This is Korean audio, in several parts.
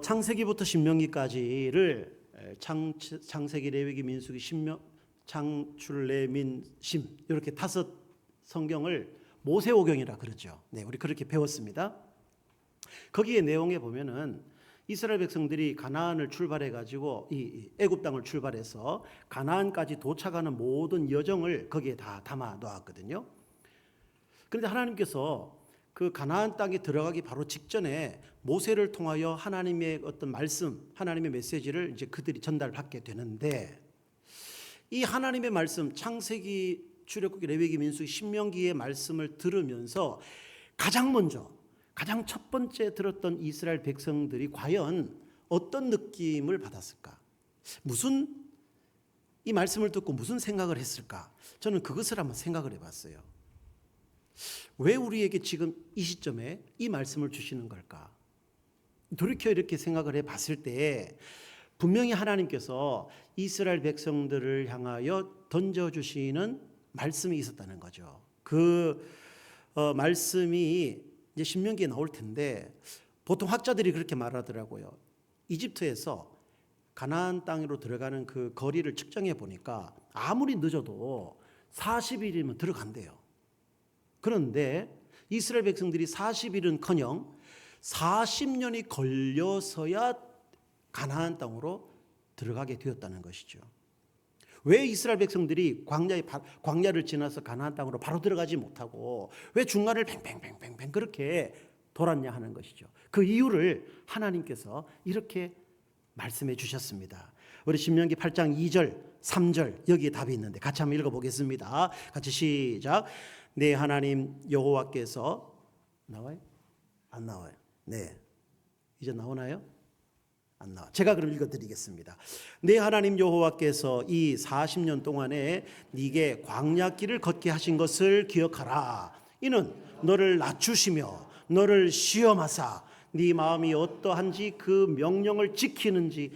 창세기부터 신명기까지를 창세기, 레위기, 민수기, 창출, 레민, 심 이렇게 5 성경을 모세오경이라 그러죠. 네, 우리 그렇게 배웠습니다. 거기에 내용에 보면은 이스라엘 백성들이 가나안을 출발해 가지고 이 애굽 땅을 출발해서 가나안까지 도착하는 모든 여정을 거기에 다 담아 놓았거든요. 그런데 하나님께서 그 가나안 땅에 들어가기 바로 직전에 모세를 통하여 하나님의 어떤 말씀, 하나님의 메시지를 이제 그들이 전달받게 되는데, 이 하나님의 말씀, 창세기, 출애굽기, 레위기, 민수기, 신명기의 말씀을 들으면서 가장 첫 번째 들었던 이스라엘 백성들이 과연 어떤 느낌을 받았을까? 이 말씀을 듣고 무슨 생각을 했을까? 저는 그것을 한번 생각을 해봤어요. 왜 우리에게 지금 이 시점에 이 말씀을 주시는 걸까? 돌이켜 이렇게 생각을 해봤을 때 분명히 하나님께서 이스라엘 백성들을 향하여 던져주시는 말씀이 있었다는 거죠. 그 말씀이 이제 신명기에 나올 텐데, 보통 학자들이 그렇게 말하더라고요. 이집트에서 가나안 땅으로 들어가는 그 거리를 측정해 보니까 아무리 늦어도 40일이면 들어간대요. 그런데 이스라엘 백성들이 40일은커녕 40년이 걸려서야 가나안 땅으로 들어가게 되었다는 것이죠. 왜 이스라엘 백성들이 광야를 지나서 가나안 땅으로 바로 들어가지 못하고 왜 중간을 뱅뱅뱅뱅 그렇게 돌았냐 하는 것이죠. 그 이유를 하나님께서 이렇게 말씀해 주셨습니다. 우리 신명기 8장 2절 3절 여기에 답이 있는데 같이 한번 읽어보겠습니다. 같이 시작. 네, 하나님 여호와께서 나와요? 안 나와요. 네, 이제 나오나요? 안 나와. 제가 그럼 읽어드리겠습니다. 네, 하나님 여호와께서 이 40년 동안에 네게 광야길을 걷게 하신 것을 기억하라. 이는 너를 낮추시며 너를 시험하사 네 마음이 어떠한지 그 명령을 지키지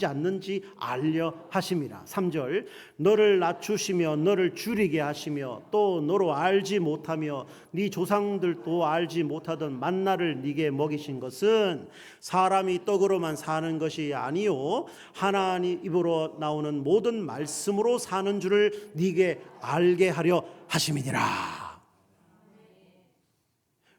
않는지 알려 하심이라. 3절 너를 낮추시며 너를 줄이게 하시며 또 너로 알지 못하며 네 조상들도 알지 못하던 만나를 네게 먹이신 것은 사람이 떡으로만 사는 것이 아니요 하나님 입으로 나오는 모든 말씀으로 사는 줄을 네게 알게 하려 하심이니라.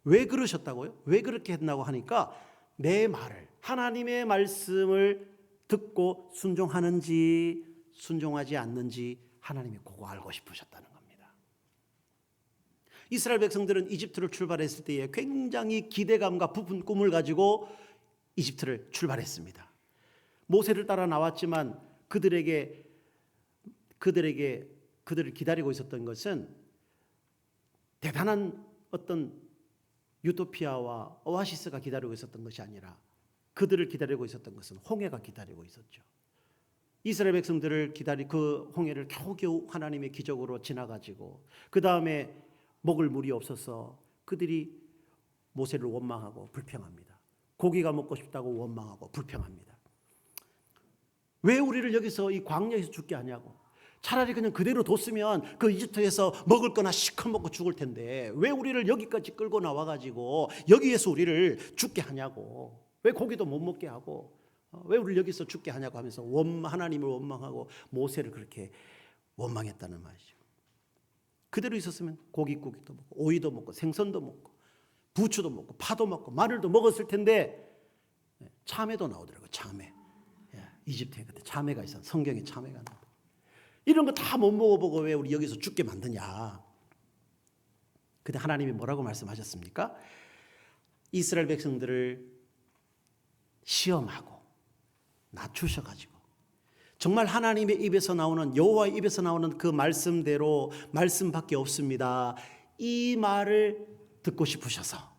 왜 그러셨다고요? 왜 그렇게 했나고 하니까 내 말을, 하나님의 말씀을 듣고 순종하는지 순종하지 않는지 하나님이 그거 알고 싶으셨다는 겁니다. 이스라엘 백성들은 이집트를 출발했을 때에 굉장히 기대감과 부푼 꿈을 가지고 이집트를 출발했습니다. 모세를 따라 나왔지만 그들을 기다리고 있었던 것은 대단한 어떤 유토피아와 오아시스가 기다리고 있었던 것이 아니라 그들을 기다리고 있었던 것은 홍해가 기다리고 있었죠. 이스라엘 백성들을 그 홍해를 겨우겨우 하나님의 기적으로 지나가지고 그 다음에 먹을 물이 없어서 그들이 모세를 원망하고 불평합니다. 고기가 먹고 싶다고 원망하고 불평합니다. 왜 우리를 여기서 이 광야에서 죽게 하냐고. 차라리 그냥 그대로 뒀으면 그 이집트에서 먹을 거나 시커 먹고 죽을 텐데 왜 우리를 여기까지 끌고 나와가지고 여기에서 우리를 죽게 하냐고. 왜 고기도 못 먹게 하고 왜 우리를 여기서 죽게 하냐고 하면서 하나님을 원망하고 모세를 그렇게 원망했다는 말이죠. 그대로 있었으면 고기도 먹고 오이도 먹고 생선도 먹고 부추도 먹고 파도 먹고 마늘도 먹었을 텐데 참외도 나오더라고요. 참외. 이집트에 그때 참외가 있어. 성경에 참외가 나와. 이런 거 다 못 먹어보고 왜 우리 여기서 죽게 만드냐. 근데 하나님이 뭐라고 말씀하셨습니까? 이스라엘 백성들을 시험하고 낮추셔가지고 정말 하나님의 입에서 나오는 여호와의 입에서 나오는 그 말씀대로 말씀밖에 없습니다. 이 말을 듣고 싶으셔서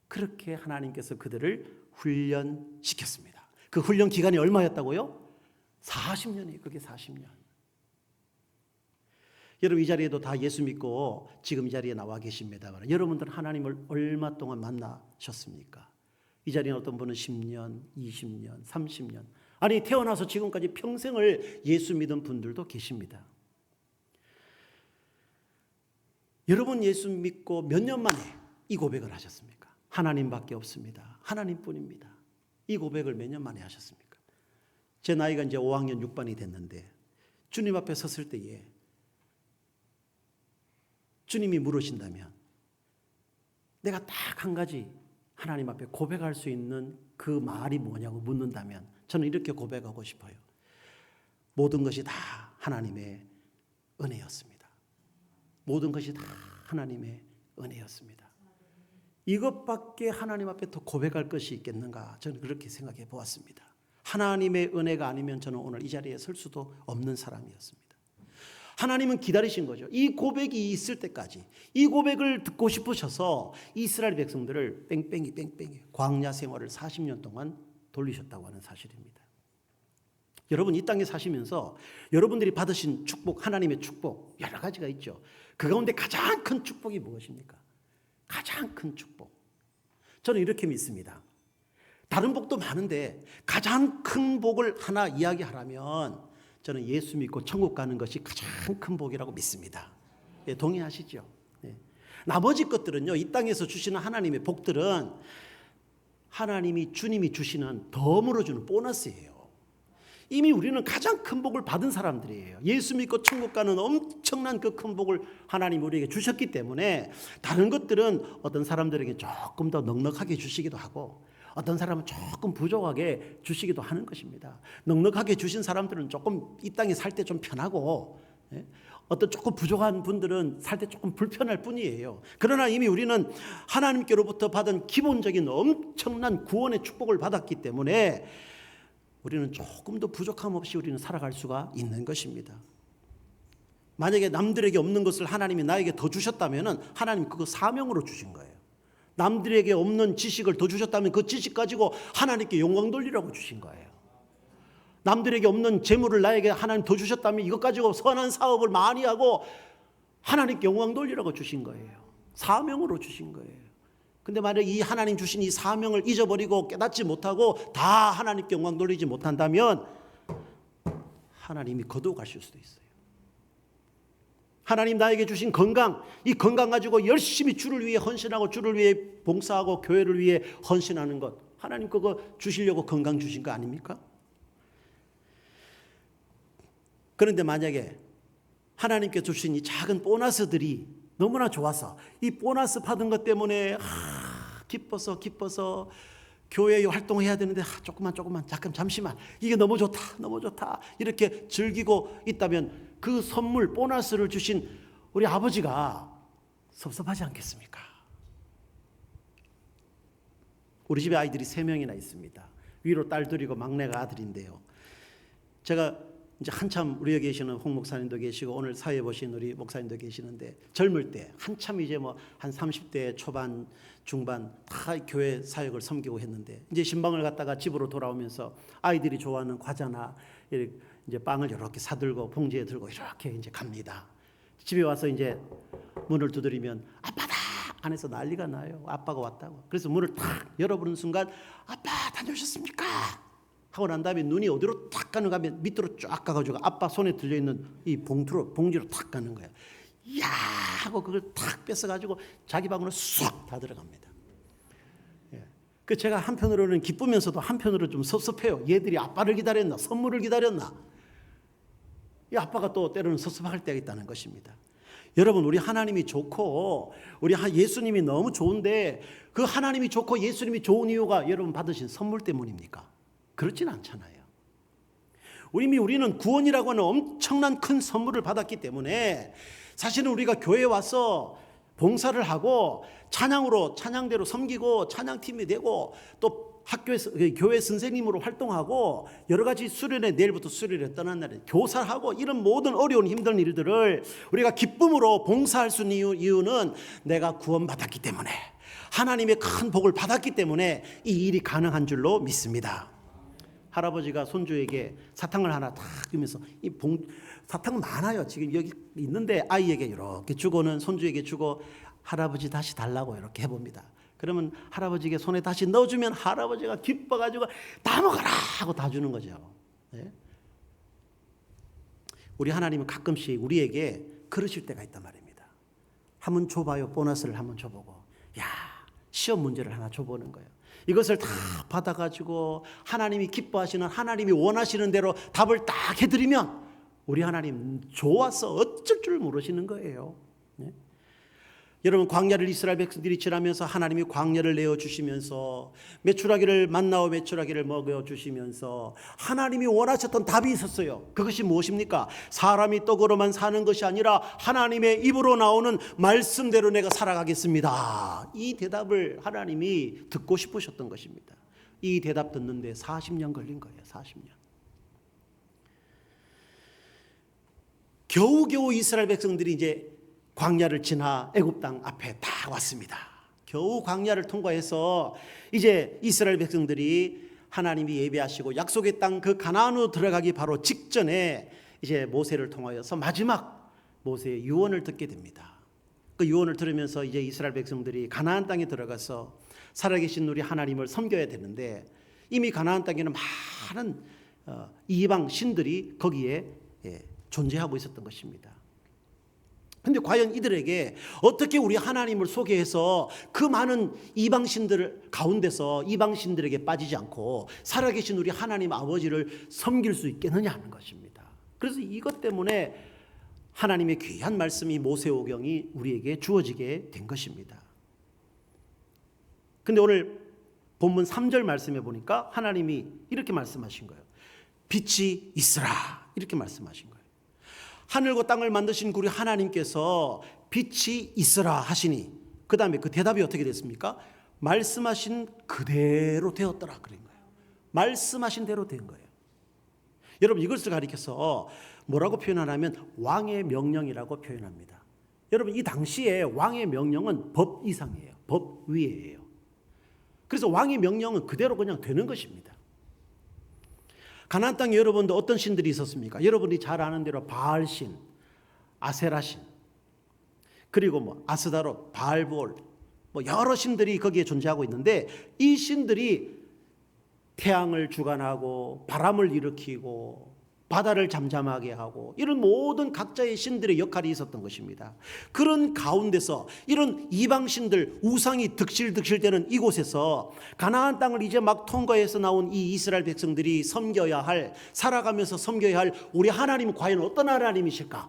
그렇게 하나님께서 그들을 훈련시켰습니다. 그 훈련 기간이 얼마였다고요? 40년이에요. 그게 40년. 여러분 이 자리에도 다 예수 믿고 지금 이 자리에 나와 계십니다만 여러분들은 하나님을 얼마 동안 만나셨습니까? 이 자리에 어떤 분은 10년, 20년, 30년 아니 태어나서 지금까지 평생을 예수 믿은 분들도 계십니다. 여러분 예수 믿고 몇 년 만에 이 고백을 하셨습니까? 하나님밖에 없습니다. 하나님뿐입니다. 이 고백을 몇 년 만에 하셨습니까? 제 나이가 이제 5학년 6반이 됐는데 주님 앞에 섰을 때에 주님이 물으신다면 내가 딱 한 가지 하나님 앞에 고백할 수 있는 그 말이 뭐냐고 묻는다면 저는 이렇게 고백하고 싶어요. 모든 것이 다 하나님의 은혜였습니다. 모든 것이 다 하나님의 은혜였습니다. 이것밖에 하나님 앞에 더 고백할 것이 있겠는가? 저는 그렇게 생각해 보았습니다. 하나님의 은혜가 아니면 저는 오늘 이 자리에 설 수도 없는 사람이었습니다. 하나님은 기다리신 거죠. 이 고백이 있을 때까지 이 고백을 듣고 싶으셔서 이스라엘 백성들을 뺑뺑이 광야 생활을 40년 동안 돌리셨다고 하는 사실입니다. 여러분 이 땅에 사시면서 여러분들이 받으신 축복, 하나님의 축복 여러 가지가 있죠. 그 가운데 가장 큰 축복이 무엇입니까? 가장 큰 축복. 저는 이렇게 믿습니다. 다른 복도 많은데 가장 큰 복을 하나 이야기하라면 저는 예수 믿고 천국 가는 것이 가장 큰 복이라고 믿습니다. 예, 동의하시죠? 네. 나머지 것들은요, 이 땅에서 주시는 하나님의 복들은 하나님이 주님이 주시는 덤으로 주는 보너스예요. 이미 우리는 가장 큰 복을 받은 사람들이에요. 예수 믿고 천국 가는 엄청난 그 큰 복을 하나님 우리에게 주셨기 때문에 다른 것들은 어떤 사람들에게 조금 더 넉넉하게 주시기도 하고 어떤 사람은 조금 부족하게 주시기도 하는 것입니다. 넉넉하게 주신 사람들은 조금 이 땅에 살 때 좀 편하고 어떤 조금 부족한 분들은 살 때 조금 불편할 뿐이에요. 그러나 이미 우리는 하나님께로부터 받은 기본적인 엄청난 구원의 축복을 받았기 때문에 우리는 조금 더 부족함 없이 우리는 살아갈 수가 있는 것입니다. 만약에 남들에게 없는 것을 하나님이 나에게 더 주셨다면 하나님 그거 사명으로 주신 거예요. 남들에게 없는 지식을 더 주셨다면 그 지식 가지고 하나님께 영광 돌리라고 주신 거예요. 남들에게 없는 재물을 나에게 하나님 더 주셨다면 이것 가지고 선한 사업을 많이 하고 하나님께 영광 돌리라고 주신 거예요. 사명으로 주신 거예요. 근데 만약 이 하나님 주신 이 사명을 잊어버리고 깨닫지 못하고 다 하나님께 영광 돌리지 못한다면 하나님이 거두어가실 수도 있어요. 하나님 나에게 주신 건강, 이 건강 가지고 열심히 주를 위해 헌신하고 주를 위해 봉사하고 교회를 위해 헌신하는 것, 하나님 그거 주시려고 건강 주신 거 아닙니까? 그런데 만약에 하나님께 주신 이 작은 보너스들이 너무나 좋아서 이 보너스 받은 것 때문에 기뻐서 교회에 활동해야 되는데 조금만 잠시만 이게 너무 좋다 이렇게 즐기고 있다면 그 선물 보너스를 주신 우리 아버지가 섭섭하지 않겠습니까? 우리 집에 아이들이 3명이나 있습니다. 위로 딸들이고 막내가 아들인데요. 제가 이제 한참 우리에 계시는 홍 목사님도 계시고 오늘 사회 보신 우리 목사님도 계시는데 젊을 때 한참 이제 뭐 한 30대 초반 중반 다 교회 사역을 섬기고 했는데 이제 신방을 갔다가 집으로 돌아오면서 아이들이 좋아하는 과자나 이제 빵을 이렇게 사들고 봉지에 들고 이렇게 이제 갑니다. 집에 와서 이제 문을 두드리면 아빠다 안에서 난리가 나요. 아빠가 왔다고. 그래서 문을 탁 열어보는 순간 아빠 다녀오셨습니까? 하고 난 다음에 눈이 어디로 탁 가는가 하면 밑으로 쫙 가가지고 아빠 손에 들려있는 이 봉지로 탁 가는 거예요. 야 하고 그걸 탁 뺏어가지고 자기 방으로 쑥 다 들어갑니다. 예. 그 제가 한편으로는 기쁘면서도 한편으로 좀 섭섭해요. 얘들이 아빠를 기다렸나 선물을 기다렸나. 이 아빠가 또 때로는 섭섭할 때가 있다는 것입니다. 여러분 우리 하나님이 좋고 우리 예수님이 너무 좋은데 그 하나님이 좋고 예수님이 좋은 이유가 여러분 받으신 선물 때문입니까? 그렇진 않잖아요. 우리는 구원이라고 하는 엄청난 큰 선물을 받았기 때문에 사실은 우리가 교회에 와서 봉사를 하고 찬양대로 섬기고 찬양팀이 되고 또 학교에서 교회 선생님으로 활동하고 여러 가지 수련회 내일부터 수련회 떠난 날에 교사하고 이런 모든 어려운 힘든 일들을 우리가 기쁨으로 봉사할 수 있는 이유는 내가 구원받았기 때문에 하나님의 큰 복을 받았기 때문에 이 일이 가능한 줄로 믿습니다. 할아버지가 손주에게 사탕을 하나 탁 주면서 사탕 많아요. 지금 여기 있는데 아이에게 이렇게 주고는 손주에게 주고 할아버지 다시 달라고 이렇게 해봅니다. 그러면 할아버지에게 손에 다시 넣어주면 할아버지가 기뻐가지고 다 먹어라 하고 다 주는 거죠. 네? 우리 하나님은 가끔씩 우리에게 그러실 때가 있단 말입니다. 한번 줘봐요. 보너스를 한번 줘보고 시험 문제를 하나 줘보는 거예요. 이것을 다 받아가지고 하나님이 기뻐하시는, 하나님이 원하시는 대로 답을 딱 해드리면 우리 하나님 좋아서 어쩔 줄 모르시는 거예요. 네? 여러분, 광야를 이스라엘 백성들이 지나면서 하나님이 광야를 내어주시면서 메추라기를 만나와 메추라기를 먹여주시면서 하나님이 원하셨던 답이 있었어요. 그것이 무엇입니까? 사람이 떡으로만 사는 것이 아니라 하나님의 입으로 나오는 말씀대로 내가 살아가겠습니다. 이 대답을 하나님이 듣고 싶으셨던 것입니다. 이 대답 듣는데 40년 걸린 거예요. 40년. 겨우겨우 이스라엘 백성들이 이제 광야를 지나 애굽 땅 앞에 딱 왔습니다. 겨우 광야를 통과해서 이제 이스라엘 백성들이 하나님이 예배하시고 약속의 땅 그 가나안으로 들어가기 바로 직전에 이제 모세를 통하여서 마지막 모세의 유언을 듣게 됩니다. 그 유언을 들으면서 이제 이스라엘 백성들이 가나안 땅에 들어가서 살아계신 우리 하나님을 섬겨야 되는데 이미 가나안 땅에는 많은 이방 신들이 거기에 존재하고 있었던 것입니다. 근데 과연 이들에게 어떻게 우리 하나님을 소개해서 그 많은 이방신들 가운데서 이방신들에게 빠지지 않고 살아계신 우리 하나님 아버지를 섬길 수 있겠느냐 하는 것입니다. 그래서 이것 때문에 하나님의 귀한 말씀이 모세오경이 우리에게 주어지게 된 것입니다. 근데 오늘 본문 3절 말씀에 보니까 하나님이 이렇게 말씀하신 거예요. 빛이 있으라, 이렇게 말씀하신 거예요. 하늘과 땅을 만드신 우리 하나님께서 빛이 있으라 하시니 그 다음에 그 대답이 어떻게 됐습니까? 말씀하신 그대로 되었더라 그런 거예요. 말씀하신 대로 된 거예요. 여러분, 이것을 가리켜서 뭐라고 표현하냐면 왕의 명령이라고 표현합니다. 여러분, 이 당시에 왕의 명령은 법 이상이에요. 법 위에예요. 그래서 왕의 명령은 그대로 그냥 되는 것입니다. 가나안 땅에 여러분도 어떤 신들이 있었습니까? 여러분이 잘 아는 대로 바알신, 아세라신, 그리고 아스다롯, 바알볼, 여러 신들이 거기에 존재하고 있는데 이 신들이 태양을 주관하고 바람을 일으키고 바다를 잠잠하게 하고 이런 모든 각자의 신들의 역할이 있었던 것입니다. 그런 가운데서 이런 이방신들 우상이 득실득실되는 이곳에서 가나안 땅을 이제 막 통과해서 나온 이 이스라엘 백성들이 섬겨야 할, 살아가면서 섬겨야 할 우리 하나님은 과연 어떤 하나님이실까?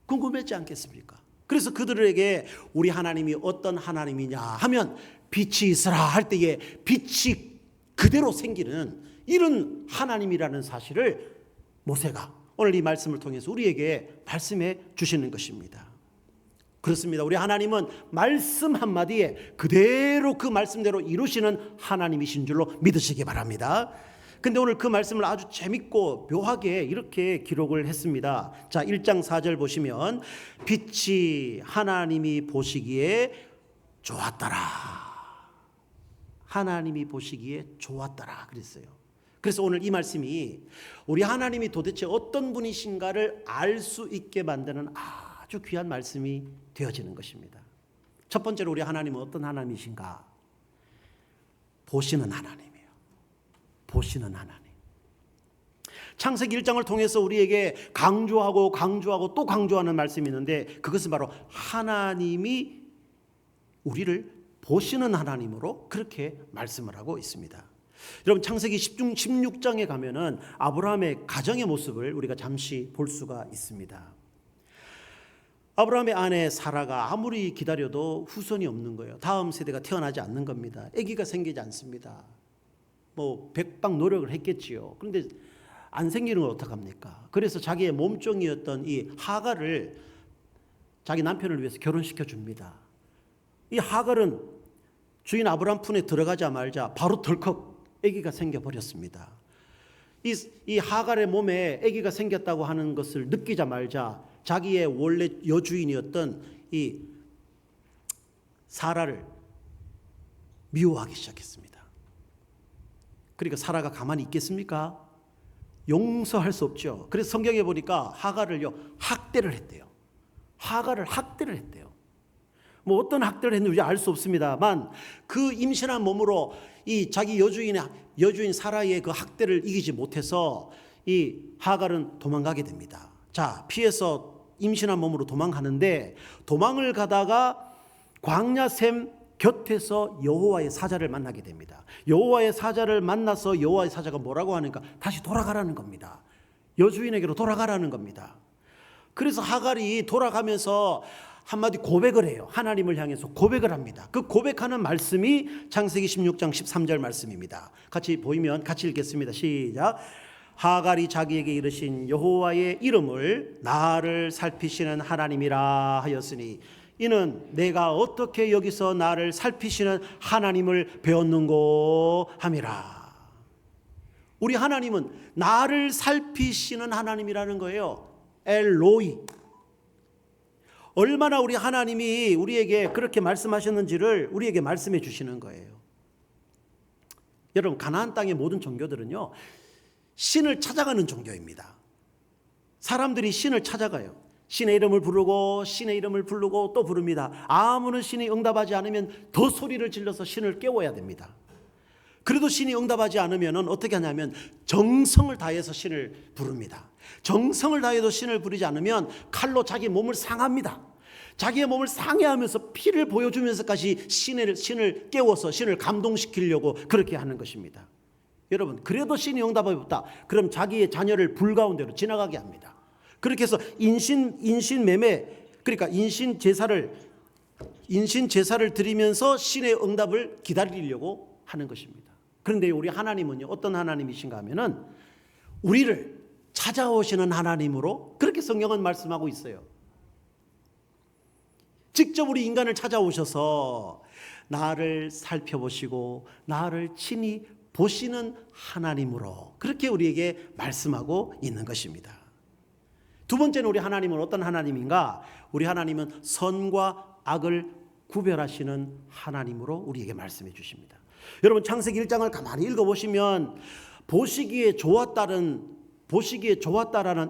궁금했지 않겠습니까? 그래서 그들에게 우리 하나님이 어떤 하나님이냐 하면 빛이 있으라 할 때에 빛이 그대로 생기는 이런 하나님이라는 사실을 모세가 오늘 이 말씀을 통해서 우리에게 말씀해 주시는 것입니다. 그렇습니다. 우리 하나님은 말씀 한마디에 그대로 그 말씀대로 이루시는 하나님이신 줄로 믿으시기 바랍니다. 근데 오늘 그 말씀을 아주 재밌고 묘하게 이렇게 기록을 했습니다. 자, 1장 4절 보시면 빛이 하나님이 보시기에 좋았더라. 하나님이 보시기에 좋았더라 그랬어요. 그래서 오늘 이 말씀이 우리 하나님이 도대체 어떤 분이신가를 알 수 있게 만드는 아주 귀한 말씀이 되어지는 것입니다. 첫 번째로 우리 하나님은 어떤 하나님이신가? 보시는 하나님이에요. 보시는 하나님. 창세기 1장을 통해서 우리에게 강조하고 또 강조하는 말씀이 있는데 그것은 바로 하나님이 우리를 보시는 하나님으로 그렇게 말씀을 하고 있습니다. 여러분, 창세기 16장에 가면은 아브라함의 가정의 모습을 우리가 잠시 볼 수가 있습니다. 아브라함의 아내 사라가 아무리 기다려도 후손이 없는 거예요. 다음 세대가 태어나지 않는 겁니다. 아기가 생기지 않습니다. 백방 노력을 했겠지요. 그런데 안 생기는 걸 어떡합니까? 그래서 자기의 몸종이었던 이 하갈을 자기 남편을 위해서 결혼시켜 줍니다. 이 하갈은 주인 아브라함 품에 들어가자마자 바로 덜컥 아기가 생겨버렸습니다. 이 하갈의 몸에 아기가 생겼다고 하는 것을 느끼자마자 자기의 원래 여주인이었던 이 사라를 미워하기 시작했습니다. 그러니까 사라가 가만히 있겠습니까? 용서할 수 없죠. 그래서 성경에 보니까 하갈을요 학대를 했대요. 하갈을 학대를 했대요. 어떤 학대를 했는지 알 수 없습니다만 그 임신한 몸으로 이 자기 여주인 사라의 그 학대를 이기지 못해서 이 하갈은 도망가게 됩니다. 자, 피해서 임신한 몸으로 도망가는데 도망을 가다가 광야샘 곁에서 여호와의 사자를 만나게 됩니다. 여호와의 사자를 만나서 여호와의 사자가 뭐라고 하니까 다시 돌아가라는 겁니다. 여주인에게로 돌아가라는 겁니다. 그래서 하갈이 돌아가면서 한마디 고백을 해요. 하나님을 향해서 고백을 합니다. 그 고백하는 말씀이 창세기 16장 13절 말씀입니다. 같이 보이면 같이 읽겠습니다. 시작. 하갈이 자기에게 이르신 여호와의 이름을 나를 살피시는 하나님이라 하였으니 이는 내가 어떻게 여기서 나를 살피시는 하나님을 배웠는고 함이라. 우리 하나님은 나를 살피시는 하나님이라는 거예요. 엘로이. 얼마나 우리 하나님이 우리에게 그렇게 말씀하셨는지를 우리에게 말씀해 주시는 거예요. 여러분, 가나안 땅의 모든 종교들은요, 신을 찾아가는 종교입니다. 사람들이 신을 찾아가요. 신의 이름을 부르고 신의 이름을 부르고 또 부릅니다. 아무런 신이 응답하지 않으면 더 소리를 질러서 신을 깨워야 됩니다. 그래도 신이 응답하지 않으면 어떻게 하냐면 정성을 다해서 신을 부릅니다. 정성을 다해도 신을 부르지 않으면 칼로 자기 몸을 상합니다. 자기의 몸을 상해하면서 피를 보여주면서까지 신을 깨워서 신을 감동시키려고 그렇게 하는 것입니다. 여러분, 그래도 신이 응답이 없다. 그럼 자기의 자녀를 불 가운데로 지나가게 합니다. 그렇게 해서 인신매매, 그러니까 인신 제사를 드리면서 신의 응답을 기다리려고 하는 것입니다. 그런데 우리 하나님은요, 어떤 하나님이신가 하면은 우리를 찾아오시는 하나님으로 그렇게 성경은 말씀하고 있어요. 직접 우리 인간을 찾아오셔서 나를 살펴보시고 나를 친히 보시는 하나님으로 그렇게 우리에게 말씀하고 있는 것입니다. 두 번째는 우리 하나님은 어떤 하나님인가? 우리 하나님은 선과 악을 구별하시는 하나님으로 우리에게 말씀해 주십니다. 여러분, 창세기 1장을 가만히 읽어보시면 보시기에 좋았다라는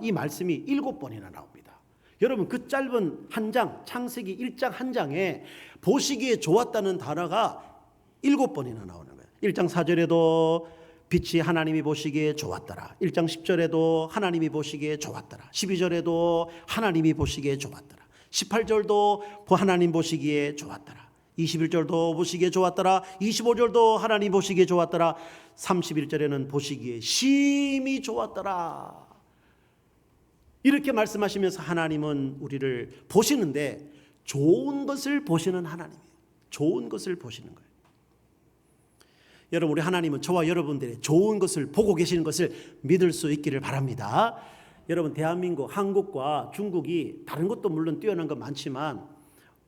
이 말씀이 7번이나 나옵니다. 여러분, 그 짧은 한 장, 창세기 1장 한 장에 보시기에 좋았다는 단어가 7번이나 나오는 거예요. 1장 4절에도 빛이 하나님이 보시기에 좋았더라. 1장 10절에도 하나님이 보시기에 좋았더라. 12절에도 하나님이 보시기에 좋았더라. 18절도 하나님 보시기에 좋았더라. 21절도 보시기에 좋았더라. 25절도 하나님 보시기에 좋았더라. 31절에는 보시기에 심히 좋았더라. 이렇게 말씀하시면서 하나님은 우리를 보시는데 좋은 것을 보시는 하나님이에요. 좋은 것을 보시는 거예요. 여러분, 우리 하나님은 저와 여러분들의 좋은 것을 보고 계시는 것을 믿을 수 있기를 바랍니다. 여러분, 대한민국, 한국과 중국이 다른 것도 물론 뛰어난 건 많지만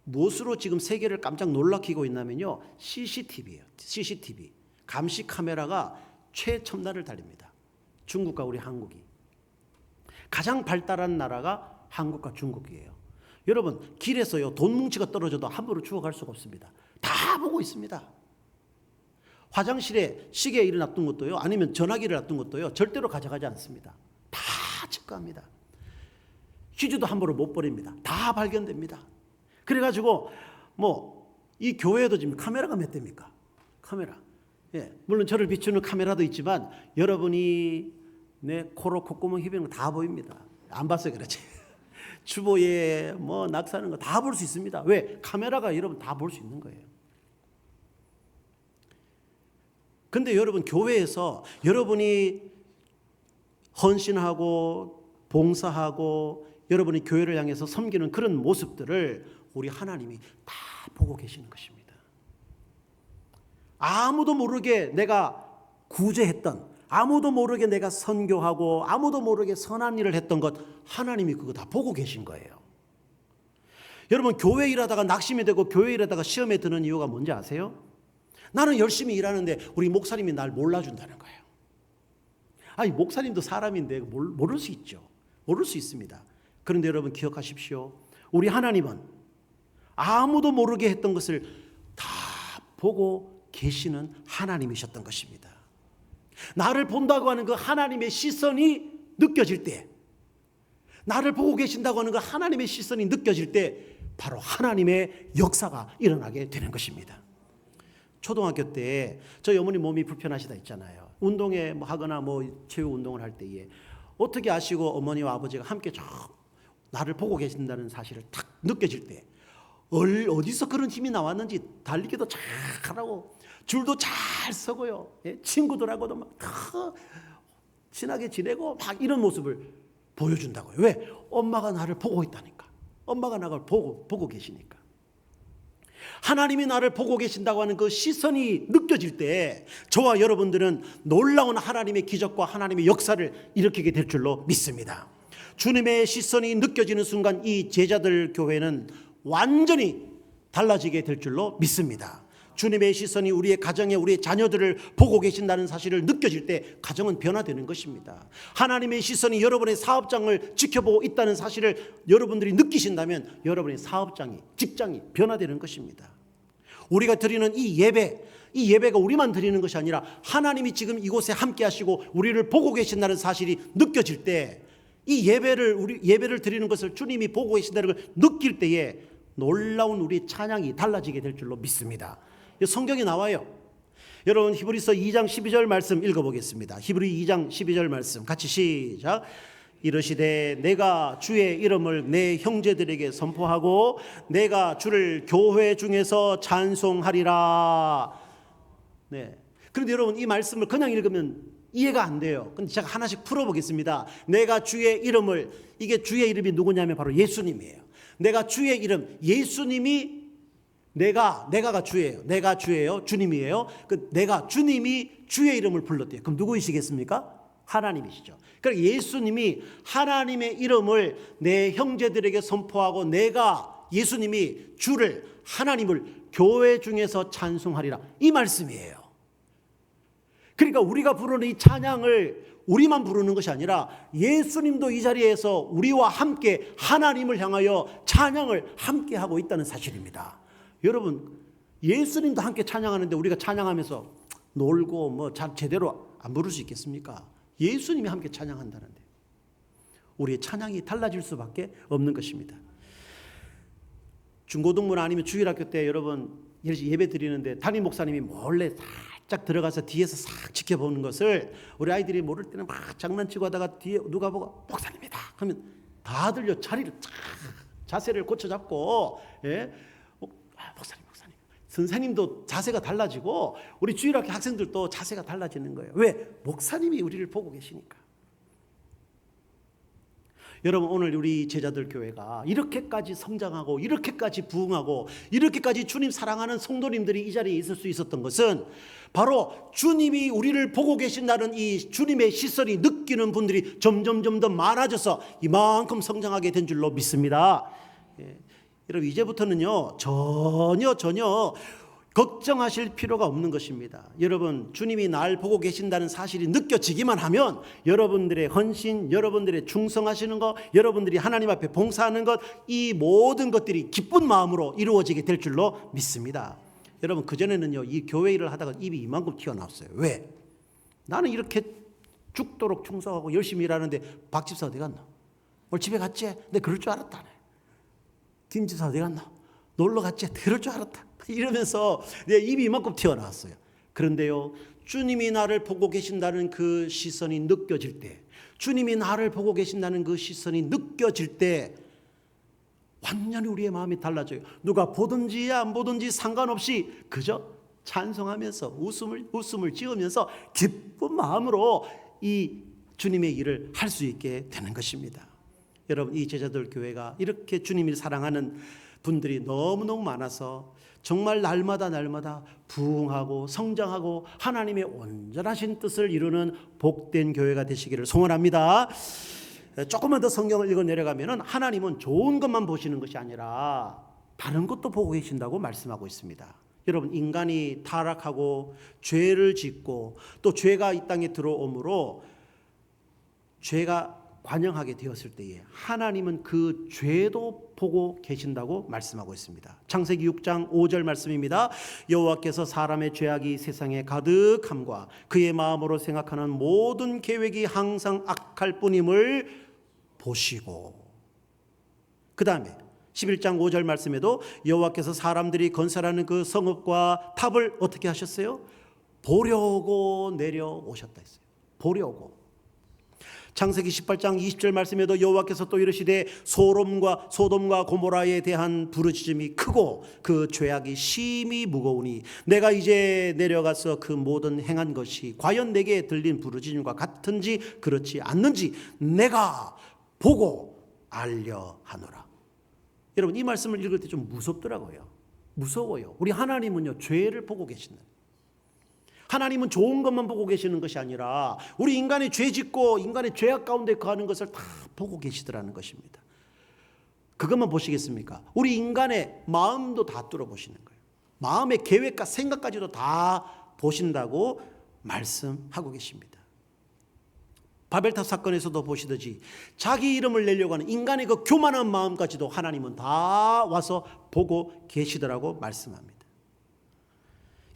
무엇으로 지금 세계를 깜짝 놀라키고 있냐면요, CCTV예요. CCTV. 감시 카메라가 최첨단을 달립니다. 중국과 우리 한국이. 가장 발달한 나라가 한국과 중국이에요. 여러분, 길에서요, 돈 뭉치가 떨어져도 함부로 주워갈 수가 없습니다. 다 보고 있습니다. 화장실에 시계 일을 놔둔 것도요, 아니면 전화기를 놔둔 것도요, 절대로 가져가지 않습니다. 다 체크합니다. 휴지도 함부로 못 버립니다. 다 발견됩니다. 그래가지고 이 교회에도 지금 카메라가 몇 대입니까? 카메라. 예, 물론 저를 비추는 카메라도 있지만 여러분이 내 코로 콧구멍 휘비는 거 다 보입니다. 안 봤어요, 그렇지? 주보에 낙서하는 거 다 볼 수 있습니다. 왜? 카메라가 여러분 다 볼 수 있는 거예요. 근데 여러분, 교회에서 여러분이 헌신하고 봉사하고 여러분이 교회를 향해서 섬기는 그런 모습들을 우리 하나님이 다 보고 계시는 것입니다. 아무도 모르게 내가 구제했던, 아무도 모르게 내가 선교하고 아무도 모르게 선한 일을 했던 것, 하나님이 그거 다 보고 계신 거예요. 여러분, 교회 일하다가 낙심이 되고 교회 일하다가 시험에 드는 이유가 뭔지 아세요? 나는 열심히 일하는데 우리 목사님이 날 몰라준다는 거예요. 아니, 목사님도 사람인데 모를 수 있죠. 모를 수 있습니다. 그런데 여러분, 기억하십시오. 우리 하나님은 아무도 모르게 했던 것을 다 보고 계시는 하나님이셨던 것입니다. 나를 본다고 하는 그 하나님의 시선이 느껴질 때, 나를 보고 계신다고 하는 그 하나님의 시선이 느껴질 때 바로 하나님의 역사가 일어나게 되는 것입니다. 초등학교 때 저희 어머니 몸이 불편하시다 했잖아요. 운동에 하거나 체육 운동을 할 때에 어떻게 아시고 어머니와 아버지가 함께 나를 보고 계신다는 사실을 딱 느껴질 때 어디서 그런 힘이 나왔는지 달리기도 잘하고 줄도 잘 서고요. 친구들하고도 막 친하게 지내고 막 이런 모습을 보여준다고요. 왜? 엄마가 나를 보고 있다니까. 엄마가 나를 보고 계시니까. 하나님이 나를 보고 계신다고 하는 그 시선이 느껴질 때 저와 여러분들은 놀라운 하나님의 기적과 하나님의 역사를 일으키게 될 줄로 믿습니다. 주님의 시선이 느껴지는 순간 이 제자들 교회는 완전히 달라지게 될 줄로 믿습니다. 주님의 시선이 우리의 가정에 우리의 자녀들을 보고 계신다는 사실을 느껴질 때 가정은 변화되는 것입니다. 하나님의 시선이 여러분의 사업장을 지켜보고 있다는 사실을 여러분들이 느끼신다면 여러분의 사업장이, 직장이 변화되는 것입니다. 우리가 드리는 이 예배가 우리만 드리는 것이 아니라 하나님이 지금 이곳에 함께 하시고 우리를 보고 계신다는 사실이 느껴질 때 이 예배를 드리는 것을 주님이 보고 계신다는 걸 느낄 때에 놀라운 우리 찬양이 달라지게 될 줄로 믿습니다. 성경에 나와요. 여러분 히브리서 2장 12절 말씀 읽어보겠습니다. 히브리 2장 12절 말씀 같이 시작. 이르시되 내가 주의 이름을 내 형제들에게 선포하고 내가 주를 교회 중에서 찬송하리라. 네. 그런데 여러분 이 말씀을 그냥 읽으면 이해가 안 돼요. 근데 제가 하나씩 풀어보겠습니다. 내가 주의 이름을, 이게 주의 이름이 누구냐면 바로 예수님이에요. 내가 주의 이름, 예수님이 내가가 주예요. 내가 주예요. 주님이에요. 내가 주님이 주의 이름을 불렀대요. 그럼 누구이시겠습니까? 하나님이시죠. 그러니까 예수님이 하나님의 이름을 내 형제들에게 선포하고 내가 예수님이 주를 하나님을 교회 중에서 찬송하리라. 이 말씀이에요. 그러니까 우리가 부르는 이 찬양을 우리만 부르는 것이 아니라 예수님도 이 자리에서 우리와 함께 하나님을 향하여 찬양을 함께 하고 있다는 사실입니다. 여러분 예수님도 함께 찬양하는데 우리가 찬양하면서 놀고 제대로 안 부를 수 있겠습니까? 예수님이 함께 찬양한다는데 우리의 찬양이 달라질 수밖에 없는 것입니다. 중고등부나 아니면 주일학교 때 여러분 예배 드리는데 담임 목사님이 몰래 살짝 들어가서 뒤에서 싹 지켜보는 것을 우리 아이들이 모를 때는 막 장난치고 하다가 뒤에 누가 보고 목사님이다 하면 다들 자리를 자세를 고쳐 잡고 목사님 선생님도 자세가 달라지고 우리 주일학교 학생들도 자세가 달라지는 거예요. 왜? 목사님이 우리를 보고 계시니까. 여러분 오늘 우리 제자들 교회가 이렇게까지 성장하고 이렇게까지 부흥하고 이렇게까지 주님 사랑하는 성도님들이 이 자리에 있을 수 있었던 것은 바로 주님이 우리를 보고 계신다는 이 주님의 시선이 느끼는 분들이 점점 더 많아져서 이만큼 성장하게 된 줄로 믿습니다. 여러분 이제부터는요 전혀 걱정하실 필요가 없는 것입니다. 여러분 주님이 날 보고 계신다는 사실이 느껴지기만 하면 여러분들의 헌신, 여러분들의 충성하시는 것, 여러분들이 하나님 앞에 봉사하는 것, 이 모든 것들이 기쁜 마음으로 이루어지게 될 줄로 믿습니다. 여러분 그전에는요 이 교회 일을 하다가 입이 이만큼 튀어나왔어요. 왜? 나는 이렇게 죽도록 충성하고 열심히 일하는데 박 집사 어디 갔나? 오늘 집에 갔지? 내가 그럴 줄 알았다네. 김 집사 어디 갔나? 놀러 갔지? 그럴 줄 알았다. 이러면서 내 입이 이만큼 튀어나왔어요. 그런데요 주님이 나를 보고 계신다는 그 시선이 느껴질 때, 주님이 나를 보고 계신다는 그 시선이 느껴질 때 완전히 우리의 마음이 달라져요. 누가 보든지 안 보든지 상관없이 그저 찬송하면서 웃음을 지으면서 기쁜 마음으로 이 주님의 일을 할 수 있게 되는 것입니다. 여러분 이 제자들 교회가 이렇게 주님을 사랑하는 분들이 너무너무 많아서 정말 날마다 부흥하고 성장하고 하나님의 온전하신 뜻을 이루는 복된 교회가 되시기를 소원합니다. 조금만 더 성경을 읽어 내려가면 하나님은 좋은 것만 보시는 것이 아니라 다른 것도 보고 계신다고 말씀하고 있습니다. 여러분 인간이 타락하고 죄를 짓고 또 죄가 이 땅에 들어오므로 죄가 관영하게 되었을 때에 하나님은 그 죄도 보고 계신다고 말씀하고 있습니다. 창세기 6장 5절 말씀입니다. 여호와께서 사람의 죄악이 세상에 가득함과 그의 마음으로 생각하는 모든 계획이 항상 악할 뿐임을 보시고, 그 다음에 11장 5절 말씀에도 여호와께서 사람들이 건설하는 그 성읍과 탑을 어떻게 하셨어요? 보려고 내려오셨다 했어요. 보려고. 창세기 18장 20절 말씀에도 여호와께서 또 이르시되 소돔과 고모라에 대한 부르짖음이 크고 그 죄악이 심히 무거우니 내가 이제 내려가서 그 모든 행한 것이 과연 내게 들린 부르짖음과 같은지 그렇지 않는지 내가 보고 알려 하노라. 여러분, 이 말씀을 읽을 때 좀 무섭더라고요. 무서워요. 우리 하나님은요, 죄를 보고 계시는, 하나님은 좋은 것만 보고 계시는 것이 아니라 우리 인간의 죄 짓고 인간의 죄악 가운데 거하는 것을 다 보고 계시더라는 것입니다. 그것만 보시겠습니까? 우리 인간의 마음도 다 뚫어보시는 거예요. 마음의 계획과 생각까지도 다 보신다고 말씀하고 계십니다. 바벨탑 사건에서도 보시듯이 자기 이름을 내려고 하는 인간의 그 교만한 마음까지도 하나님은 다 와서 보고 계시더라고 말씀합니다.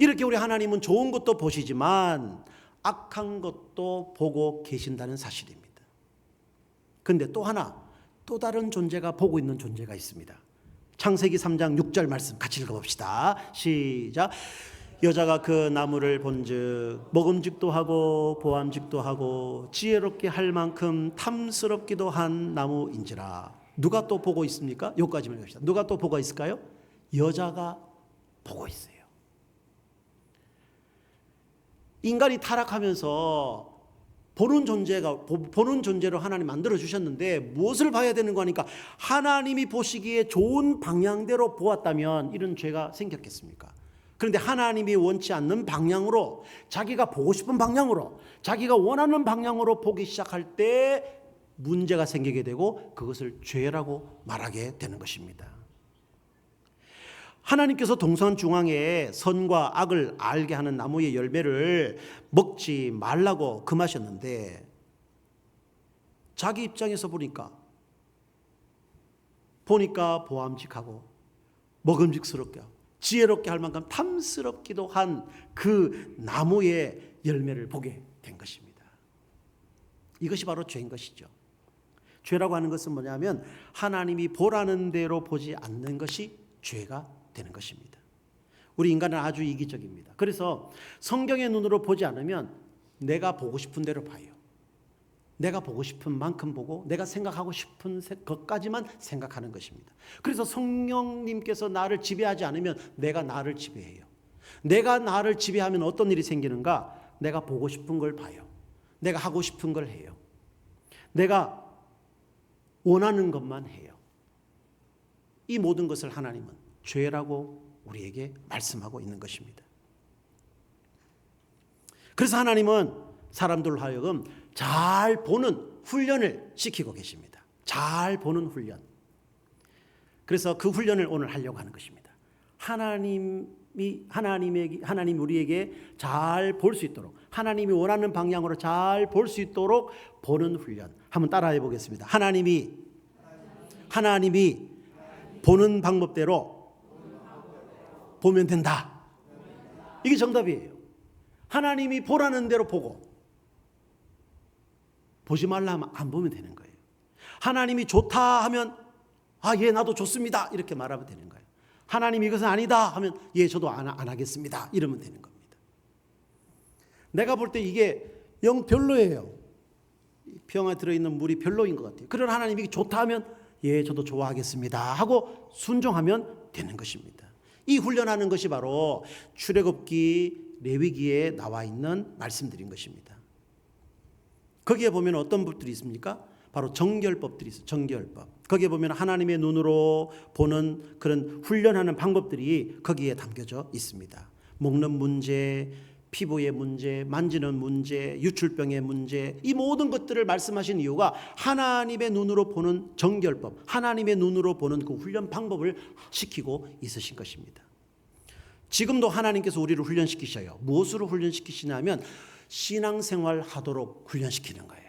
이렇게 우리 하나님은 좋은 것도 보시지만 악한 것도 보고 계신다는 사실입니다. 그런데 또 하나, 또 다른 존재가 보고 있는 존재가 있습니다. 창세기 3장 6절 말씀 같이 읽어봅시다. 시작. 여자가 그 나무를 본즉 먹음직도 하고 보암직도 하고 지혜롭게 할 만큼 탐스럽기도 한 나무인지라. 누가 또 보고 있습니까? 여기까지만 읽읍시다. 누가 또 보고 있을까요? 여자가 보고 있어요. 인간이 타락하면서 보는 존재로 하나님 만들어 주셨는데 무엇을 봐야 되는 거니까 하나님이 보시기에 좋은 방향대로 보았다면 이런 죄가 생겼겠습니까? 그런데 하나님이 원치 않는 방향으로, 자기가 보고 싶은 방향으로, 자기가 원하는 방향으로 보기 시작할 때 문제가 생기게 되고 그것을 죄라고 말하게 되는 것입니다. 하나님께서 동산 중앙에 선과 악을 알게 하는 나무의 열매를 먹지 말라고 금하셨는데 자기 입장에서 보니까 보암직하고 먹음직스럽게 하고 지혜롭게 할 만큼 탐스럽기도 한 그 나무의 열매를 보게 된 것입니다. 이것이 바로 죄인 것이죠. 죄라고 하는 것은 뭐냐면 하나님이 보라는 대로 보지 않는 것이 죄가 되는 것입니다. 우리 인간은 아주 이기적입니다. 그래서 성경의 눈으로 보지 않으면 내가 보고 싶은 대로 봐요. 내가 보고 싶은 만큼 보고 내가 생각하고 싶은 것까지만 생각하는 것입니다. 그래서 성령님께서 나를 지배하지 않으면 내가 나를 지배해요. 내가 나를 지배하면 어떤 일이 생기는가? 내가 보고 싶은 걸 봐요. 내가 하고 싶은 걸 해요. 내가 원하는 것만 해요. 이 모든 것을 하나님은 죄라고 우리에게 말씀하고 있는 것입니다. 그래서 하나님은 사람들로 하여금 잘 보는 훈련을 시키고 계십니다. 잘 보는 훈련. 그래서 그 훈련을 오늘 하려고 하는 것입니다. 하나님 우리에게 잘 볼 수 있도록, 하나님이 원하는 방향으로 잘 볼 수 있도록 보는 훈련. 한번 따라해 보겠습니다. 하나님이 보는 방법대로 보면 된다. 이게 정답이에요. 하나님이 보라는 대로 보고 보지 말라 하면 안 보면 되는 거예요. 하나님이 좋다 하면 예, 나도 좋습니다 이렇게 말하면 되는 거예요. 하나님이 이것은 아니다 하면 예, 저도 안 하겠습니다 이러면 되는 겁니다. 내가 볼 때 이게 영 별로예요. 병에 들어있는 물이 별로인 것 같아요. 그러나 하나님이 좋다 하면 예, 저도 좋아하겠습니다 하고 순종하면 되는 것입니다. 이 훈련하는 것이 바로 출애굽기, 레위기에 나와 있는 말씀들인 것입니다. 거기에 보면 어떤 법들이 있습니까? 바로 정결법들이 있어요. 정결법. 거기에 보면 하나님의 눈으로 보는 그런 훈련하는 방법들이 거기에 담겨져 있습니다. 먹는 문제, 피부의 문제, 만지는 문제, 유출병의 문제, 이 모든 것들을 말씀하신 이유가 하나님의 눈으로 보는 정결법, 하나님의 눈으로 보는 그 훈련 방법을 시키고 있으신 것입니다. 지금도 하나님께서 우리를 훈련시키셔요. 무엇으로 훈련시키시냐면 신앙생활 하도록 훈련시키는 거예요.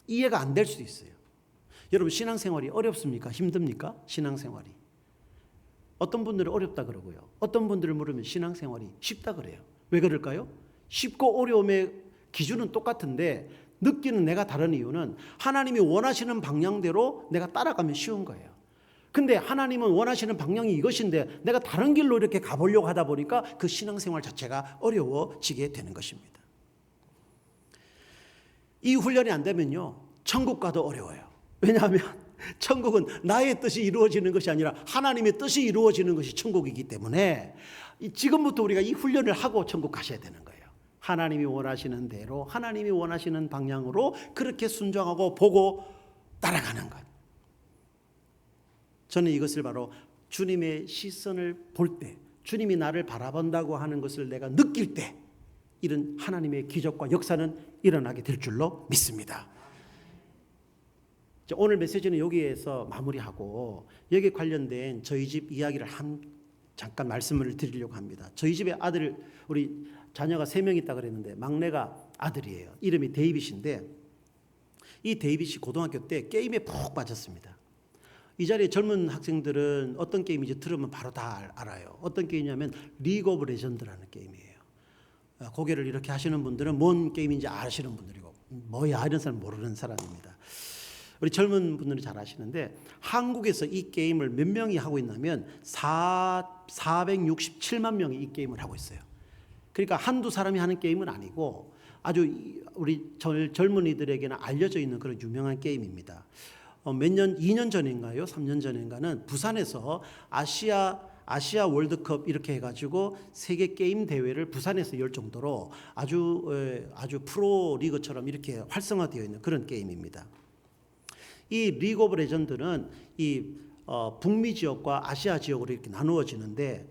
이해가 안 될 수도 있어요. 여러분, 신앙생활이 어렵습니까? 힘듭니까? 신앙생활이. 어떤 분들은 어렵다 그러고요. 어떤 분들을 물으면 신앙생활이 쉽다 그래요. 왜 그럴까요? 쉽고 어려움의 기준은 똑같은데 느끼는 내가 다른 이유는 하나님이 원하시는 방향대로 내가 따라가면 쉬운 거예요. 근데 하나님은 원하시는 방향이 이것인데 내가 다른 길로 이렇게 가보려고 하다 보니까 그 신앙생활 자체가 어려워지게 되는 것입니다. 이 훈련이 안 되면요, 천국 가도 어려워요. 왜냐하면 천국은 나의 뜻이 이루어지는 것이 아니라 하나님의 뜻이 이루어지는 것이 천국이기 때문에 지금부터 우리가 이 훈련을 하고 천국 가셔야 되는 거예요. 하나님이 원하시는 대로, 하나님이 원하시는 방향으로 그렇게 순종하고 보고 따라가는 것. 저는 이것을 바로 주님의 시선을 볼 때, 주님이 나를 바라본다고 하는 것을 내가 느낄 때 이런 하나님의 기적과 역사는 일어나게 될 줄로 믿습니다. 오늘 메시지는 여기에서 마무리하고 여기에 관련된 저희 집 이야기를 잠깐 말씀을 드리려고 합니다. 저희 집에 아들, 우리 자녀가 3명 있다고 그랬는데 막내가 아들이에요. 이름이 데이빗인데 이 데이빗이 고등학교 때 게임에 푹 빠졌습니다. 이 자리에 젊은 학생들은 어떤 게임인지 들으면 바로 다 알아요. 어떤 게임이냐면 리그 오브 레전드라는 게임이에요. 고개를 이렇게 하시는 분들은 뭔 게임인지 아시는 분들이고 뭐야 이런 사람 모르는 사람입니다. 우리 젊은 분들이 잘 아시는데 한국에서 이 게임을 몇 명이 하고 있냐면 467만 명이 이 게임을 하고 있어요. 그러니까 한두 사람이 하는 게임은 아니고 아주 우리 젊은이들에게는 알려져 있는 그런 유명한 게임입니다. 2년 전인가요? 3년 전인가는 부산에서 아시아 월드컵 이렇게 해가지고 세계 게임 대회를 부산에서 열 정도로 아주 프로 리그처럼 이렇게 활성화되어 있는 그런 게임입니다. 이 리그 오브 레전드는 이 북미 지역과 아시아 지역으로 이렇게 나누어지는데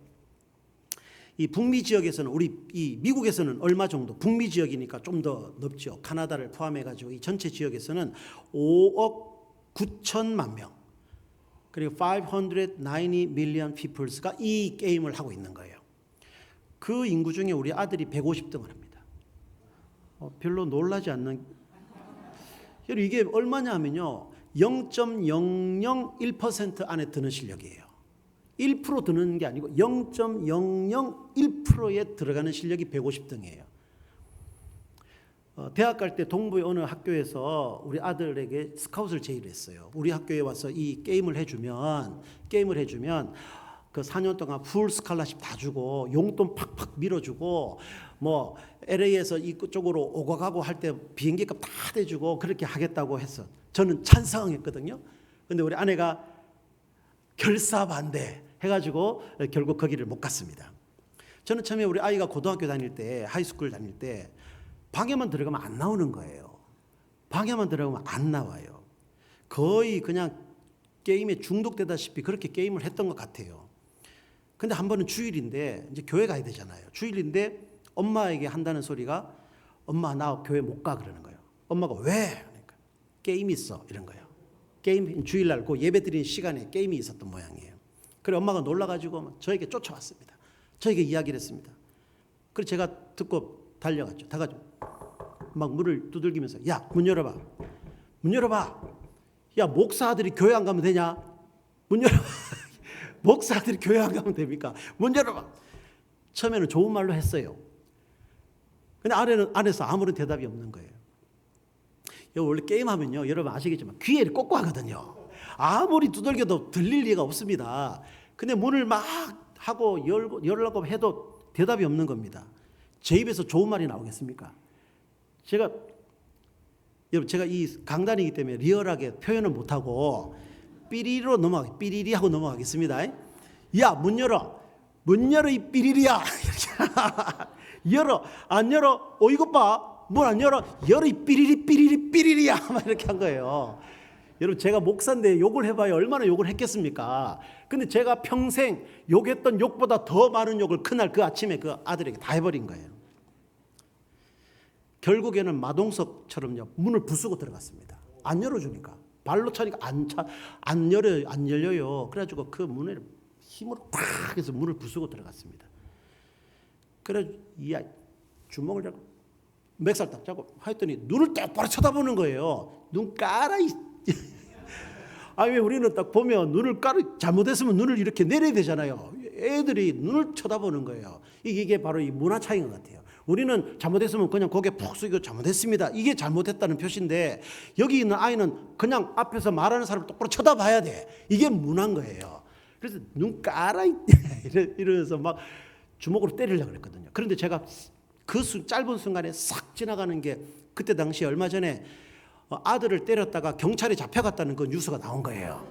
이 북미 지역에서는 이 미국에서는 얼마 정도 북미 지역이니까 좀 더 넓죠. 카나다를 포함해가지고 이 전체 지역에서는 5억 9천만 명 그리고 590 million peoples가 이 게임을 하고 있는 거예요. 그 인구 중에 우리 아들이 150등을 합니다. 별로 놀라지 않는. 이게 얼마냐 하면요 0.001% 안에 드는 실력이에요. 1% 드는 게 아니고 0.001%에 들어가는 실력이 150등이에요. 대학 갈 때 동부의 어느 학교에서 우리 아들에게 스카웃을 제의했어요. 우리 학교에 와서 이 게임을 해주면 그 4년 동안 풀 스칼라십 다 주고 용돈 팍팍 밀어주고 뭐 LA에서 이쪽으로 오고 가고 할 때 비행기값 다 대주고 그렇게 하겠다고 했어. 저는 찬성했거든요. 근데 우리 아내가 결사반대 해가지고 결국 거기를 못 갔습니다. 저는 처음에 우리 아이가 고등학교 다닐 때, 하이스쿨 다닐 때 방에만 들어가면 안 나오는 거예요. 방에만 들어가면 안 나와요. 거의 그냥 게임에 중독되다시피 그렇게 게임을 했던 것 같아요. 근데 한 번은 주일인데 이제 교회 가야 되잖아요. 주일인데 엄마에게 한다는 소리가 엄마 나 교회 못 가 그러는 거예요. 엄마가 왜? 그러니까 게임 있어 이런 거예요. 게임 주일날 그 예배 드리는 시간에 게임이 있었던 모양이에요. 그래 엄마가 놀라가지고 저에게 쫓아왔습니다. 저에게 이야기를 했습니다. 그래서 제가 듣고 달려갔죠. 다가지고 막 문을 두들기면서 야 문 열어봐. 문 열어봐. 야 목사 아들이 교회 안 가면 되냐? 문 열어봐. 목사 아들이 교회 안 가면 됩니까? 문 열어봐. 처음에는 좋은 말로 했어요. 근데 안에서 아무런 대답이 없는 거예요. 원래 게임하면요 여러분 아시겠지만 귀에 꽂고 하거든요. 아무리 두들겨도 들릴 리가 없습니다. 근데 문을 막 하고 열려고 해도 대답이 없는 겁니다. 제 입에서 좋은 말이 나오겠습니까? 여러분 제가 이 강단이기 때문에 리얼하게 표현을 못하고 삐리리 하고 넘어가겠습니다. 야 문 열어. 문 열어 이 삐리리야. 열어. 안 열어. 이것 봐. 문 안 열어. 열어 이 삐리리야. 막 이렇게 한 거예요. 여러분 제가 목사인데 욕을 해봐야 얼마나 욕을 했겠습니까? 근데 제가 평생 욕했던 욕보다 더 많은 욕을 그날 그 아침에 그 아들에게 다 해버린 거예요. 결국에는 마동석처럼요 문을 부수고 들어갔습니다. 안 열어주니까 발로 차니까 안 열려요. 그래가지고 그 문을 힘으로 팍 해서 문을 부수고 들어갔습니다. 그래 이 주먹을 잡고 맥살 딱 잡고 했더니 눈을 똑바로 쳐다보는 거예요. 눈 깔아 왜 우리는 딱 보면 눈을 잘못했으면 눈을 이렇게 내려야 되잖아요. 애들이 눈을 쳐다보는 거예요. 이게 바로 이 문화 차이인 것 같아요. 우리는 잘못했으면 그냥 고개 푹 숙이고 잘못했습니다. 이게 잘못했다는 표시인데 여기 있는 아이는 그냥 앞에서 말하는 사람을 똑바로 쳐다봐야 돼. 이게 문화인 거예요. 그래서 눈 깔아 이러면서 막 주먹으로 때리려고 그랬거든요. 그런데 제가 그 짧은 순간에 싹 지나가는 게 그때 당시에 얼마 전에 아들을 때렸다가 경찰에 잡혀갔다는 그 뉴스가 나온 거예요.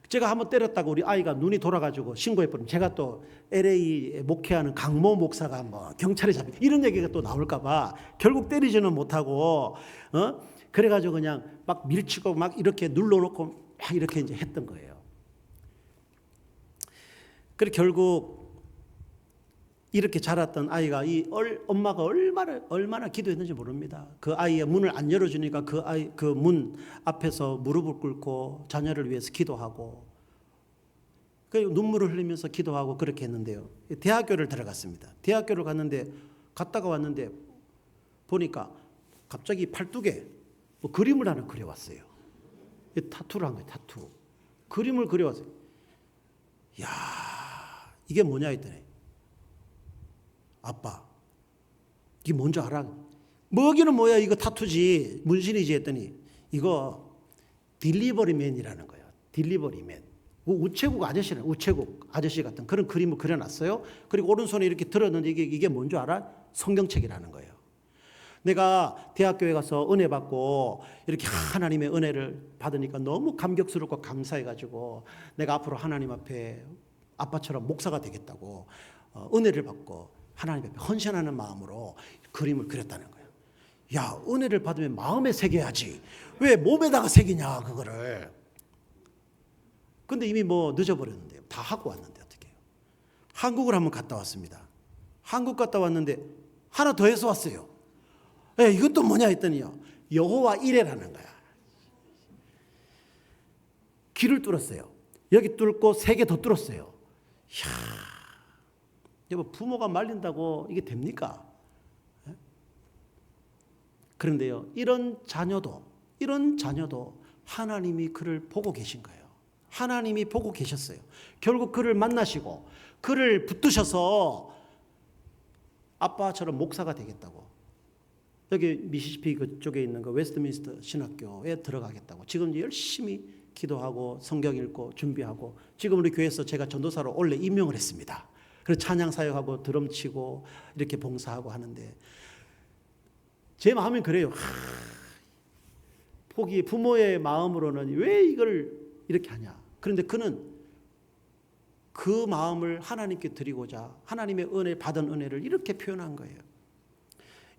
제가 한번 때렸다고 우리 아이가 눈이 돌아가지고 신고해버리면 제가 또 LA에 목회하는 강모 목사가 뭐 경찰에 잡혀 이런 얘기가 또 나올까봐 결국 때리지는 못하고 그래가지고 그냥 막 밀치고 막 이렇게 눌러놓고 막 이렇게 이제 했던 거예요. 그래 결국 이렇게 자랐던 아이가 엄마가 얼마나 기도했는지 모릅니다. 그 아이의 문을 안 열어주니까 그 문 앞에서 무릎을 꿇고 자녀를 위해서 기도하고 그리고 눈물을 흘리면서 기도하고 그렇게 했는데요. 대학교를 들어갔습니다. 대학교를 갔다가 왔는데 보니까 갑자기 팔뚝에 뭐 그림을 하나 그려왔어요. 타투를 한 거예요. 타투. 그림을 그려왔어요. 야, 이게 뭐냐 했더니 아빠, 이게 뭔지 알아? 뭐기는 뭐야? 이거 타투지, 문신이지 했더니 이거 딜리버리맨이라는 거예요. 딜리버리맨. 우체국 아저씨 같은 그런 그림을 그려놨어요. 그리고 오른손에 이렇게 들었는데 이게 뭔지 알아? 성경책이라는 거예요. 내가 대학교에 가서 은혜 받고 이렇게 하나님의 은혜를 받으니까 너무 감격스럽고 감사해가지고 내가 앞으로 하나님 앞에 아빠처럼 목사가 되겠다고 은혜를 받고 하나님 앞에 헌신하는 마음으로 그림을 그렸다는 거예요. 야, 은혜를 받으면 마음에 새겨야지. 왜 몸에다가 새기냐 그거를. 근데 이미 뭐 늦어버렸는데요. 다 하고 왔는데 어떻게 해요. 한국을 한번 갔다 왔습니다. 한국 갔다 왔는데 하나 더 해서 왔어요. 이것도 뭐냐 했더니요. 여호와 이레라는 거야. 길을 뚫었어요. 여기 뚫고 3개 더 뚫었어요. 이야, 여보 부모가 말린다고 이게 됩니까? 그런데요. 이런 자녀도 하나님이 그를 보고 계신 거예요. 하나님이 보고 계셨어요. 결국 그를 만나시고 그를 붙드셔서 아빠처럼 목사가 되겠다고. 여기 미시시피 그쪽에 있는 그 웨스트민스터 신학교에 들어가겠다고. 지금 열심히 기도하고 성경 읽고 준비하고 지금 우리 교회에서 제가 전도사로 원래 임명을 했습니다. 그래서 찬양 사역하고 드럼 치고 이렇게 봉사하고 하는데 제 마음은 그래요. 부모의 마음으로는 왜 이걸 이렇게 하냐. 그런데 그는 그 마음을 하나님께 드리고자 하나님의 받은 은혜를 이렇게 표현한 거예요.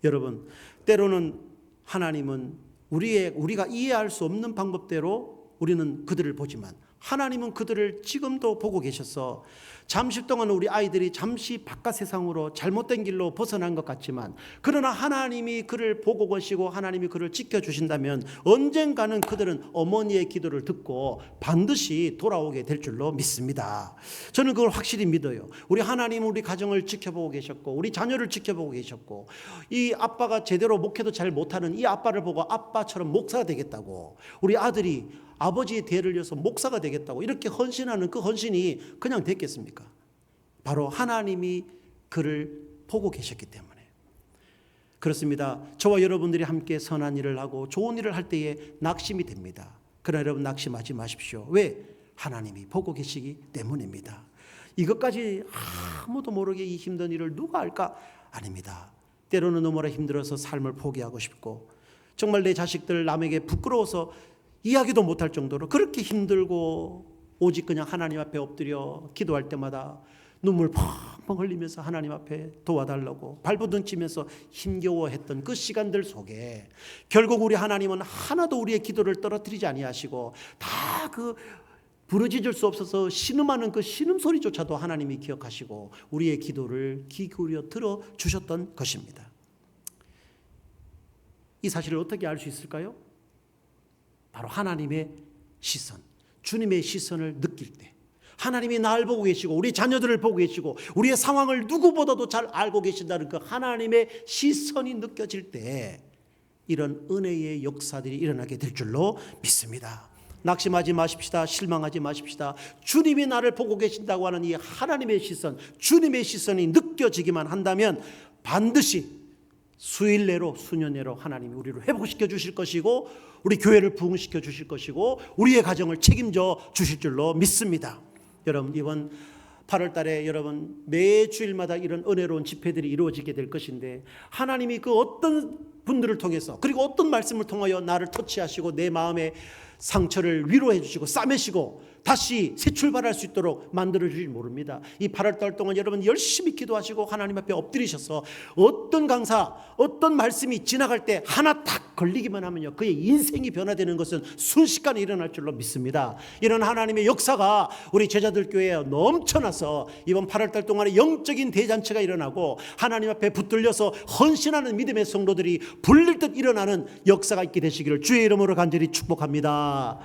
여러분, 때로는 하나님은 우리가 이해할 수 없는 방법대로 우리는 그들을 보지만 하나님은 그들을 지금도 보고 계셔서 잠시 동안 우리 아이들이 잠시 바깥 세상으로 잘못된 길로 벗어난 것 같지만 그러나 하나님이 그를 보고 계시고 하나님이 그를 지켜주신다면 언젠가는 그들은 어머니의 기도를 듣고 반드시 돌아오게 될 줄로 믿습니다. 저는 그걸 확실히 믿어요. 우리 하나님은 우리 가정을 지켜보고 계셨고 우리 자녀를 지켜보고 계셨고 이 아빠가 제대로 목회도 잘 못하는 이 아빠를 보고 아빠처럼 목사가 되겠다고 우리 아들이 아버지의 대를 이어서 목사가 되겠다고 이렇게 헌신하는 그 헌신이 그냥 됐겠습니까? 바로 하나님이 그를 보고 계셨기 때문에 그렇습니다. 저와 여러분들이 함께 선한 일을 하고 좋은 일을 할 때에 낙심이 됩니다. 그러나 여러분 낙심하지 마십시오. 왜? 하나님이 보고 계시기 때문입니다. 이것까지 아무도 모르게 이 힘든 일을 누가 알까? 아닙니다. 때로는 너무나 힘들어서 삶을 포기하고 싶고 정말 내 자식들 남에게 부끄러워서 이야기도 못할 정도로 그렇게 힘들고 오직 그냥 하나님 앞에 엎드려 기도할 때마다 눈물 펑펑 흘리면서 하나님 앞에 도와달라고 발버둥치면서 힘겨워했던 그 시간들 속에 결국 우리 하나님은 하나도 우리의 기도를 떨어뜨리지 아니하시고 다 그 부르짖을 수 없어서 신음하는 그 신음소리조차도 하나님이 기억하시고 우리의 기도를 귀 기울여 들어주셨던 것입니다. 이 사실을 어떻게 알 수 있을까요? 바로 하나님의 시선, 주님의 시선을 느낄 때 하나님이 나를 보고 계시고 우리 자녀들을 보고 계시고 우리의 상황을 누구보다도 잘 알고 계신다는 그 하나님의 시선이 느껴질 때 이런 은혜의 역사들이 일어나게 될 줄로 믿습니다. 낙심하지 마십시다. 실망하지 마십시다. 주님이 나를 보고 계신다고 하는 이 하나님의 시선, 주님의 시선이 느껴지기만 한다면 반드시 수일 내로 수년 내로 하나님이 우리를 회복시켜 주실 것이고 우리 교회를 부흥시켜 주실 것이고 우리의 가정을 책임져 주실 줄로 믿습니다. 여러분 이번 8월 달에 여러분 매 주일마다 이런 은혜로운 집회들이 이루어지게 될 것인데 하나님이 그 어떤 분들을 통해서 그리고 어떤 말씀을 통하여 나를 터치하시고 내 마음의 상처를 위로해 주시고 싸매시고 다시 새 출발할 수 있도록 만들어 주실 모릅니다. 이 8월 달 동안 여러분 열심히 기도하시고 하나님 앞에 엎드리셔서 어떤 강사 어떤 말씀이 지나갈 때 하나 딱 걸리기만 하면요 그의 인생이 변화되는 것은 순식간에 일어날 줄로 믿습니다. 이런 하나님의 역사가 우리 제자들 교회에 넘쳐나서 이번 8월 달 동안에 영적인 대잔치가 일어나고 하나님 앞에 붙들려서 헌신하는 믿음의 성도들이 불릴 듯 일어나는 역사가 있게 되시기를 주의 이름으로 간절히 축복합니다.